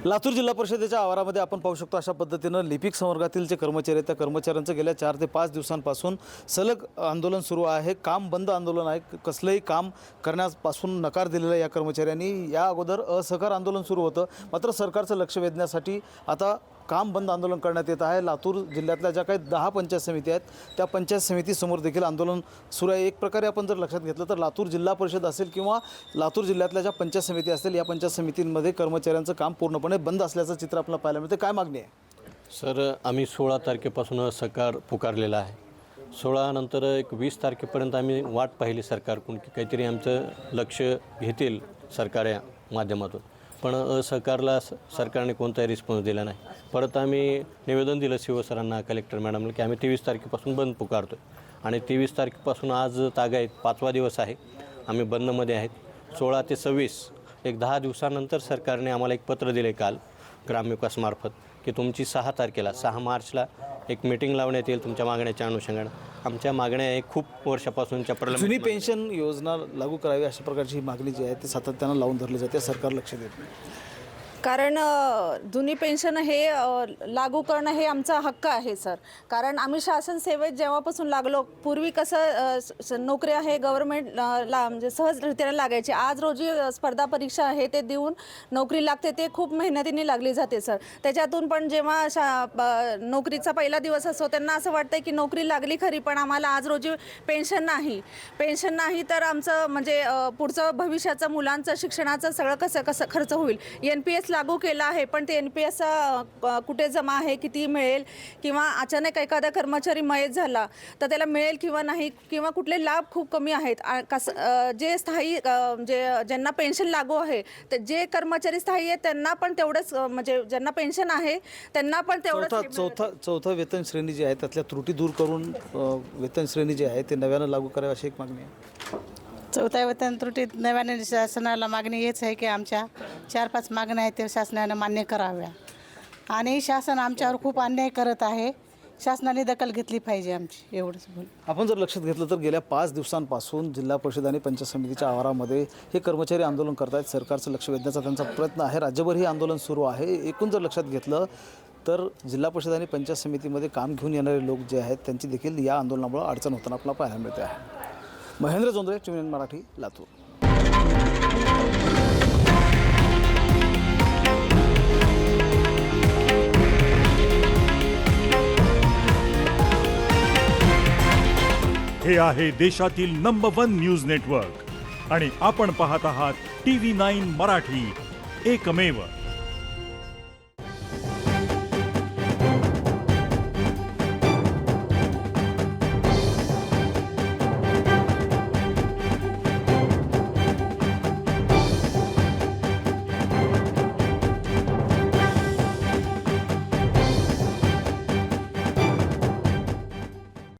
लातूर जिल्हा परिषदेच्या आवारामध्ये आपण पाहू शकतो अशा पद्धतीनं लिपिक संवर्गातील जे कर्मचारी आहेत त्या कर्मचाऱ्यांचं गेल्या 4 ते 5 दिवसांपासून सलग आंदोलन सुरू आहे। काम बंद आंदोलन आहे। कसलंही काम करण्यापासून नकार दिलेला या कर्मचाऱ्यांनी। या अगोदर असहकार आंदोलन सुरू होतं, मात्र सरकारचं लक्ष वेधण्यासाठी आता काम बंद आंदोलन करण्यात येत आहे। लातूर जिल्ह्यातल्या ज्या काही 10 पंचायत समिती आहेत त्या पंचायत समितीसमोर देखील आंदोलन सुरू आहे। एक प्रकारे आपण जर लक्षात घेतलं तर लातूर जिल्हा परिषद असेल किंवा लातूर जिल्ह्यातल्या ज्या पंचायत समिती असतील या पंचायत समितींमध्ये कर्मचाऱ्यांचं काम पूर्णपणे बंद असल्याचं चित्र आपल्याला पाहायला मिळतं। काय मागणी आहे? सर, आम्ही 16 तारखेपासून सरकार पुकारलेला आहे। 16 नंतर एक 20 तारखेपर्यंत आम्ही वाट पाहिली सरकारकडून की काहीतरी आमचं लक्ष घेतील सरकार या माध्यमातून, पण असहकारला सरकारने कोणताही रिस्पॉन्स दिला नाही। परत आम्ही निवेदन दिलं शिवसरांना, कलेक्टर मॅडमला की आम्ही 23 तारखेपासून बंद पुकारतो आणि 23 तारखेपासून आज तागायत 5वा दिवस आहे, आम्ही बंदमध्ये आहेत। 16 ते 26 एक 10 दिवसानंतर सरकारने आम्हाला एक पत्र दिले काल ग्रामविकासमार्फत की तुमची 6 तारखेला 6 मार्चला एक मीटिंग लावण्यात येईल तुमच्या मागण्याच्या अनुषंगाने। आमच्या मागण्या आहे खूप वर्षापासूनच्या जुनी पेन्शन योजना लागू करावी अशा प्रकारची ही मागणी जी आहे ती सातत्यानं लावून धरली जाते, सरकार लक्ष देत नाही। कारण जुनी पेन्शन हे लागू करणं हे आमचा हक्क आहे सर। कारण आम्ही शासन सेवेत जेव्हापासून लागलो, पूर्वी कसं नोकऱ्या हे गव्हर्नमेंटला म्हणजे सहजरित्या लागायची। आज रोजी स्पर्धा परीक्षा आहे ते देऊन नोकरी लागते, ते खूप मेहनतीने लागली जाते सर। त्याच्यातून पण जेव्हा नोकरीचा पहिला दिवस असतो त्यांना असं वाटतं की नोकरी लागली खरी, पण आम्हाला आज रोजी पेन्शन नाही तर आमचं म्हणजे पुढचं भविष्याचं मुलांचं शिक्षणाचं सगळं कसं खर्च होईल। NPS लागू केला आहे, पण ते NPS कुठे जमा आहे, किती मिळेल, किंवा अचानक एखादा कर्मचारी मयत झाला तर त्याला मिळेल किंवा नाही, किंवा कुठले लाभ खूप कमी आहेत। जे स्थायी ज्यांना पेन्शन लागू आहे तर जे कर्मचारी स्थायी आहेत त्यांना पण तेवढंच, म्हणजे ज्यांना पेन्शन आहे त्यांना पण तेवढंच। चौथा वेतन श्रेणी जी आहे त्यातल्या त्रुटी दूर करून वेतन श्रेणी जी आहे ते नव्यानं लागू करावी अशी एक मागणी आहे। चौथ्या वेतन त्रुटीत नव्याने शासनाला मागणी हेच आहे की आमच्या 4-5 मागण्या आहेत ते शासनाने मान्य कराव्या आणि शासन आमच्यावर खूप अन्याय करत आहे, शासनाने दखल घेतली पाहिजे आमची, एवढंच बोल। आपण जर लक्षात घेतलं तर गेल्या 5 दिवसांपासून जिल्हा परिषद आणि पंचायत समितीच्या आवारामध्ये हे कर्मचारी आंदोलन करत आहेत। सरकारचं लक्ष वेधण्याचा त्यांचा प्रयत्न आहे। राज्यभर हे आंदोलन सुरू आहे। एकूण जर लक्षात घेतलं तर जिल्हा परिषद आणि पंचायत समितीमध्ये काम घेऊन येणारे लोक जे आहेत त्यांची देखील या आंदोलनामुळे अडचण होताना आपल्याला पाहायला मिळते आहे। महेंद्र जोंधळे, TVN मराठी, लातूर। हे आहे देशातील नंबर 1 न्यूज नेटवर्क आणि आपण पाहत आहात TV9 मराठी, एकमेव।